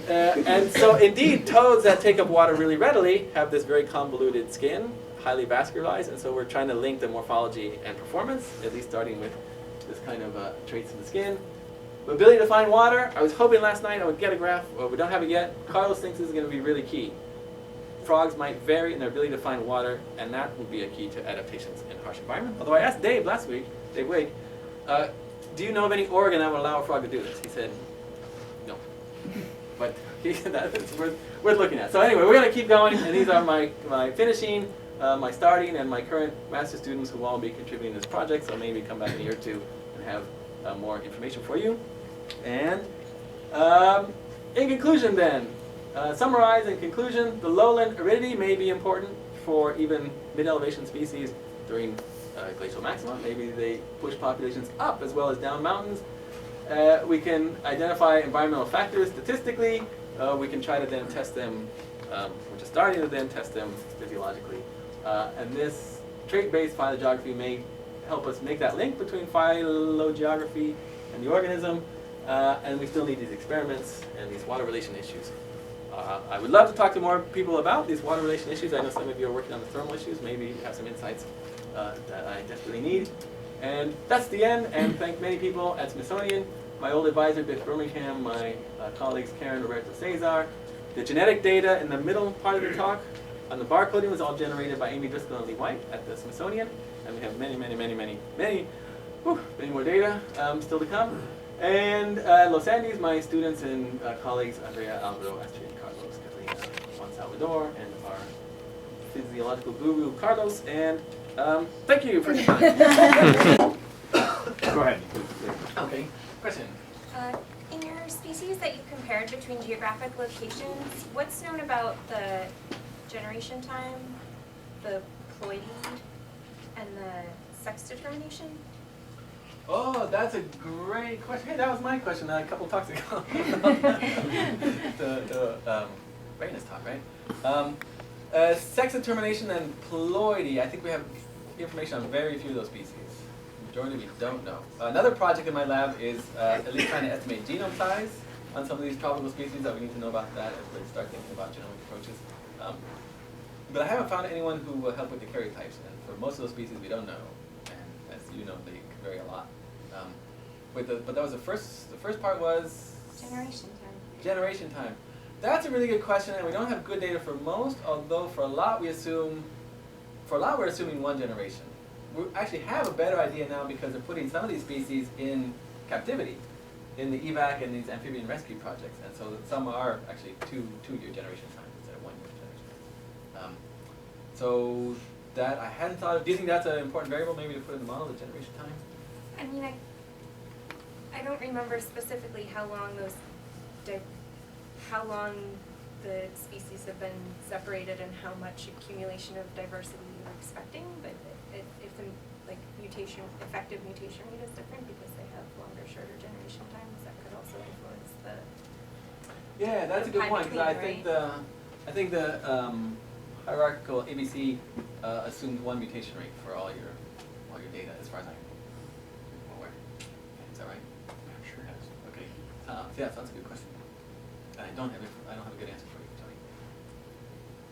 And so indeed, toads that take up water really readily have this very convoluted skin, highly vascularized, and so we're trying to link the morphology and performance, at least starting with this kind of traits in the skin. The ability to find water, I was hoping last night I would get a graph, well, we don't have it yet. Carlos thinks this is going to be really key. Frogs might vary in their ability to find water, and that would be a key to adaptations in harsh environment. Although I asked Dave last week, Dave Wig, do you know of any organ that would allow a frog to do this? He said, no. But that's worth looking at. So anyway, we're going to keep going, and these are my finishing, my starting, and my current master students who will all be contributing to this project, so maybe come back in a year or two and have more information for you. And in conclusion then, summarize in conclusion, the lowland aridity may be important for even mid-elevation species during glacial maxima. Maybe they push populations up as well as down mountains. We can identify environmental factors statistically. We can try to then test them, we're just starting to then test them physiologically. And this trait-based phylogeography may help us make that link between phylogeography and the organism. And we still need these experiments and these water relation issues. I would love to talk to more people about these water relation issues. I know some of you are working on the thermal issues. Maybe you have some insights that I desperately need. And that's the end, and thank many people at Smithsonian, my old advisor, Biff Birmingham, my colleagues, Karen Roberto Cesar. The genetic data in the middle part of the talk on the barcoding was all generated by Amy Driscoll and Lee White at the Smithsonian. And we have many more data still to come. And at Los Andes, my students and colleagues, Andrea, Alvaro, Astrid, Carlos, Catalina, Juan Salvador, and our physiological guru, Carlos. And thank you for your time. Go ahead. Okay, question. In your species that you compared between geographic locations, what's known about the generation time, the ploidy, and the sex determination? Oh, that's a great question. Hey, that was my question a couple talks ago. the Raina's talk, right? Sex determination and ploidy. I think we have information on very few of those species. Majority we don't know. Another project in my lab is at least trying to estimate genome size on some of these tropical species that we need to know about that as we start thinking about genomic approaches. But I haven't found anyone who will help with the karyotypes, and for most of those species we don't know, and as you know, they can vary a lot. But that was the first part was? Generation time. Generation time. That's a really good question, and we don't have good data for most, although for a lot we're assuming one generation. We actually have a better idea now because they're putting some of these species in captivity in the evac and these amphibian rescue projects, and so some are actually two-year generation time instead of 1 year generation time. So that I hadn't thought of. Do you think that's an important variable maybe to put in the model, the generation time? I mean, I don't remember specifically how long the species have been separated and how much accumulation of diversity you're expecting, but if the effective mutation rate is different because they have longer, shorter generation times, that could also influence the. Yeah, that's a good point, because I think the hierarchical ABC assumes one mutation rate for all your data, as far as I'm aware. Is that right? I'm sure it is. Okay. Yeah, so that's a good question. I don't have a good answer for you,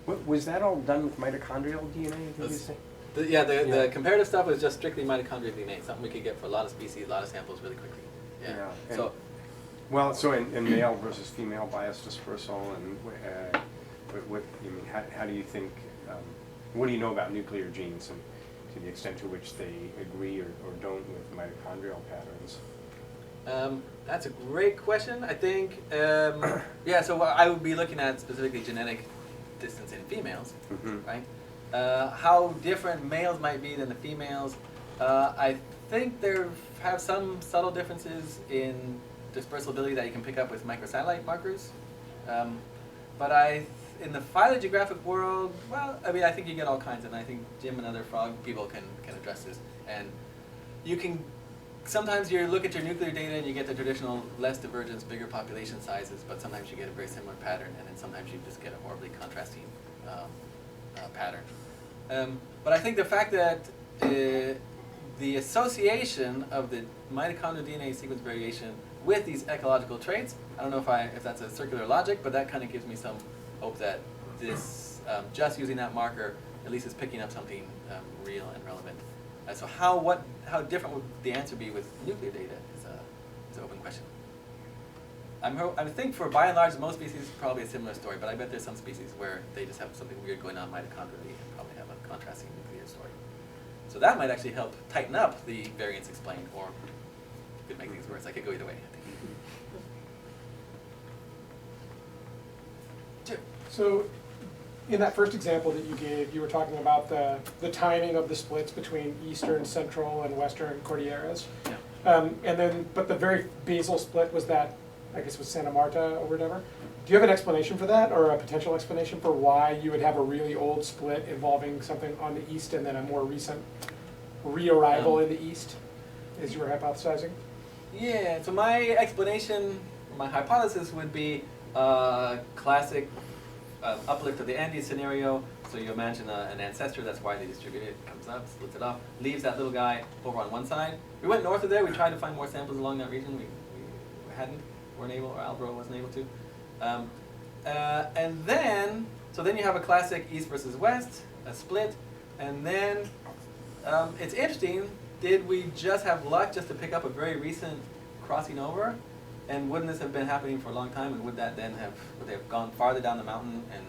Tony. Was that all done with mitochondrial DNA? Did you say? The comparative stuff was just strictly mitochondrial DNA, something we could get for a lot of species, a lot of samples really quickly. Yeah. So in male versus female bias dispersal, and how do you think? What do you know about nuclear genes, and to the extent to which they agree or don't with mitochondrial patterns? That's a great question. I think, so I would be looking at specifically genetic distance in females, right? How different males might be than the females. I think there have some subtle differences in dispersibility that you can pick up with microsatellite markers. But in the phylogeographic world, well, I mean, I think you get all kinds, and I think Jim and other frog people can address this. And you can, sometimes you look at your nuclear data and you get the traditional less divergence, bigger population sizes, but sometimes you get a very similar pattern, and then sometimes you just get a horribly contrasting pattern. But I think the fact that the association of the mitochondrial DNA sequence variation with these ecological traits, I don't know if that's a circular logic, but that kind of gives me some hope that this, just using that marker, at least is picking up something real and relevant. So how different would the answer be with nuclear data is an open question. I think for by and large, most species probably a similar story, but I bet there's some species where they just have something weird going on mitochondrially and probably have a contrasting nuclear story. So that might actually help tighten up the variance explained, or could make things worse. I could go either way, I think. Jim. So in that first example that you gave, you were talking about the timing of the splits between eastern, central, and western Cordilleras. Yeah. But the very basal split was that, I guess it was Santa Marta or whatever. Do you have an explanation for that, or a potential explanation for why you would have a really old split involving something on the east and then a more recent re-arrival in the east, as you were hypothesizing? Yeah, so my explanation, my hypothesis would be classic uplift of the Andes scenario. So you imagine an ancestor that's widely distributed, comes up, splits it off, leaves that little guy over on one side. We went north of there, we tried to find more samples along that region. We weren't able, or Albro wasn't able to. And then you have a classic east versus west, a split, and then it's interesting, did we just have luck just to pick up a very recent crossing over? And wouldn't this have been happening for a long time, and would that then would they have gone farther down the mountain and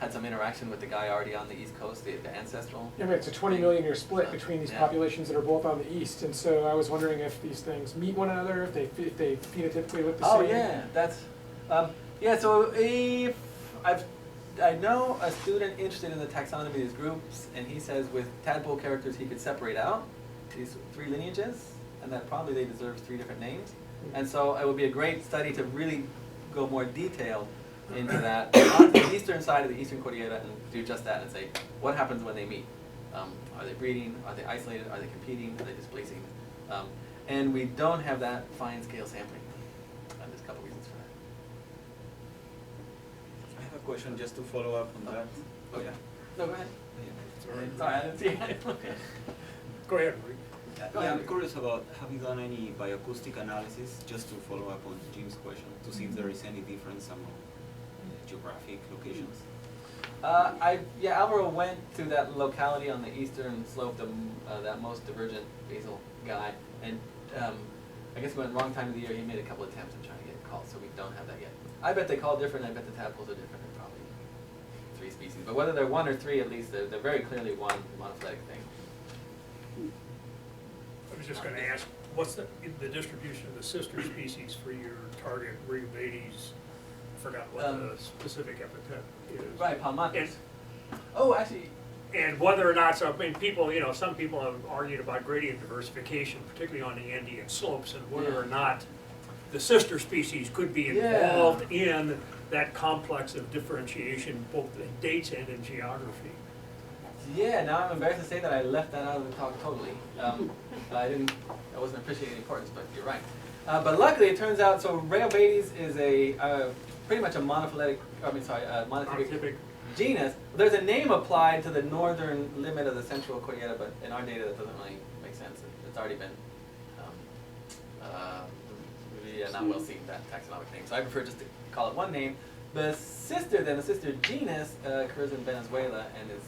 had some interaction with the guy already on the east coast, the ancestral? Yeah, I mean, it's a 20 million year split between these populations that are both on the east, and so I was wondering if these things meet one another, if they phenotypically look the same. Oh yeah, that's So if I know a student interested in the taxonomy of these groups, and he says with tadpole characters he could separate out these 3 lineages, and that probably they deserve 3 different names. And so it would be a great study to really go more detailed into that on the eastern side of the eastern Cordillera and do just that and say, what happens when they meet? Are they breeding? Are they isolated? Are they competing? Are they displacing? And we don't have that fine scale sampling. There's a couple reasons for that. I have a question just to follow up on that. Oh yeah. No, go ahead. Sorry. Sorry, I didn't see it. Okay. Go ahead, Rick. Go Yeah, ahead. I'm curious about, have you done any bioacoustic analysis, just to follow up on Jim's question, to see if there is any difference among geographic locations? Alvaro went to that locality on the eastern slope, that most divergent basal guy, and I guess he went wrong time of the year. He made a couple attempts at trying to get called, so we don't have that yet. I bet they call different. I bet the tadpoles are different. They're probably 3 species, but whether they're 1 or 3, at least they're very clearly one monophyletic thing. I was just going to ask, what's the distribution of the sister species for your target Rheobates? I forgot what the specific epithet is. Right, palmatus. And- Oh, actually, And whether or not, so I mean, people, some people have argued about gradient diversification, particularly on the Andean slopes, and whether or not the sister species could be involved in that complex of differentiation, both in dates and in geography. yeah. Now I'm embarrassed to say that I left that out of the talk totally. I wasn't appreciating the importance, but you're right. But luckily, it turns out, so Rheobates is pretty much a monophyletic. Monotypic Monotypic. genus. There's a name applied to the northern limit of the central cordillera, but in our data that doesn't really make sense. It's already been not well seen, that taxonomic name. So I prefer just to call it one name. The sister genus occurs in Venezuela and is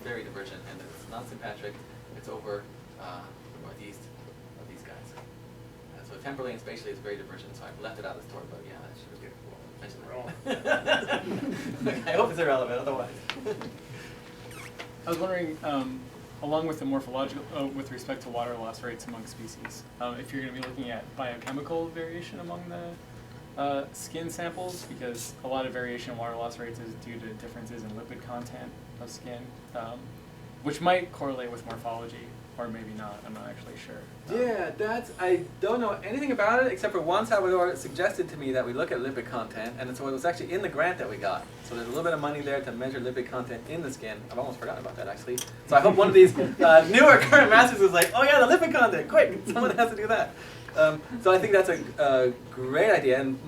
very divergent, and it's not sympatric. It's over the northeast of these guys. So temporally and spatially it's very divergent, so I've left it out of the story, but yeah, I should have mentioned that. I hope it's irrelevant, otherwise. I was wondering, along with the morphological, with respect to water loss rates among species, if you're going to be looking at biochemical variation among the skin samples, because a lot of variation in water loss rates is due to differences in lipid content of skin, which might correlate with morphology, or maybe not. I'm not actually sure. Yeah, I don't know anything about it except for one Salvador suggested to me that we look at lipid content, and so it was actually in the grant that we got. So there's a little bit of money there to measure lipid content in the skin. I've almost forgotten about that actually. So I hope one of these newer current masters is like, oh yeah, the lipid content, quick, someone has to do that. So I think that's a great idea, and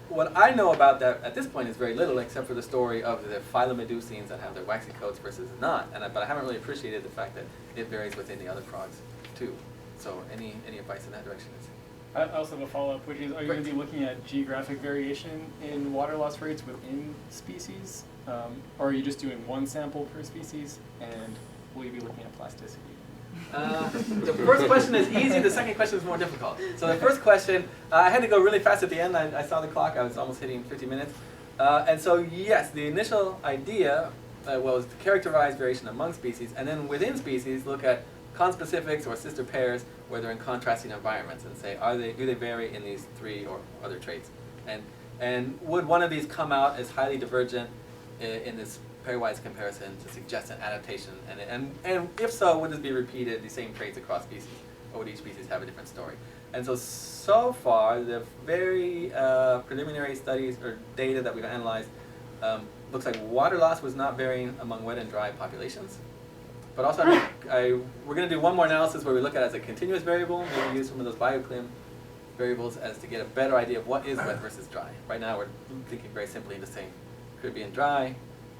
what I know about that at this point is very little, except for the story of the phylomedusines that have their waxy coats versus not. But I haven't really appreciated the fact that it varies within the other frogs too. So any advice in that direction is? I also have a follow-up, which is, are you going to be looking at geographic variation in water loss rates within species? Or are you just doing one sample per species? And will you be looking at plasticity? The first question is easy, the second question is more difficult. So the first question, I had to go really fast at the end. I saw the clock, I was almost hitting 50 minutes. And so yes, the initial idea was to characterize variation among species, and then within species look at conspecifics or sister pairs where they're in contrasting environments and say, do they vary in these 3 or other traits? And would one of these come out as highly divergent in this pairwise comparison to suggest an adaptation? And if so, would this be repeated, the same traits across species? Or would each species have a different story? And so far, the very preliminary studies or data that we've analyzed looks like water loss was not varying among wet and dry populations. But also, we're going to do one more analysis where we look at it as a continuous variable, maybe use some of those bioclim variables as to get a better idea of what is wet versus dry. Right now, we're thinking very simply in the same Caribbean dry,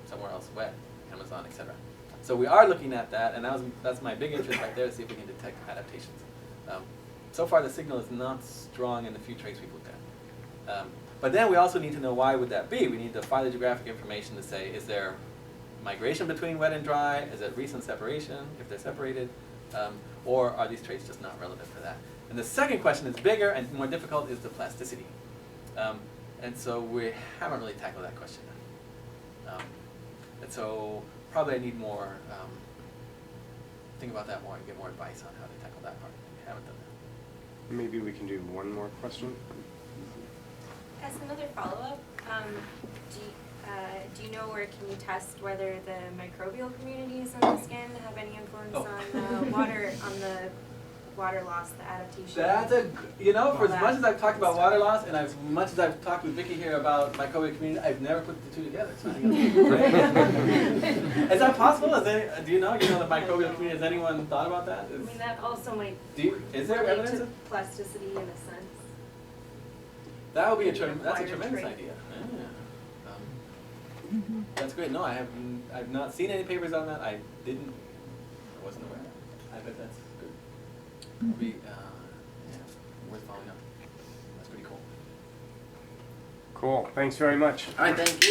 somewhere else wet, Amazon, etc. So we are looking at that, and that's my big interest right there, to see if we can detect adaptations. So far, the signal is not strong in the few traits we've looked at. But then we also need to know why would that be. We need the phylogeographic information to say, is there migration between wet and dry? Is it recent separation, if they're separated? Or are these traits just not relevant for that? And the second question is bigger and more difficult, is the plasticity. And so we haven't really tackled that question. And so probably I need more, think about that more and get more advice on how to tackle that part. We haven't done that. Maybe we can do one more question. As another follow-up, do you know or can you test whether the microbial communities in the skin have any influence on the water loss, the adaptation. That's a, you know, for as All much that as I've talked about stuff. water loss, and as much as I've talked with Vicky here about microbial community, I've never put the two together. So I think that's great. Is that possible? Do you know the microbial community? Has anyone thought about that? I mean, that also might Is there relate evidence? to plasticity in a sense. That would be that's a Acquired tremendous trait. idea. That's great. No, I've not seen any papers on that. I wasn't aware. I bet that's good. Would be yeah, worth following up. That's pretty cool. Cool, thanks very much. All right, thank you.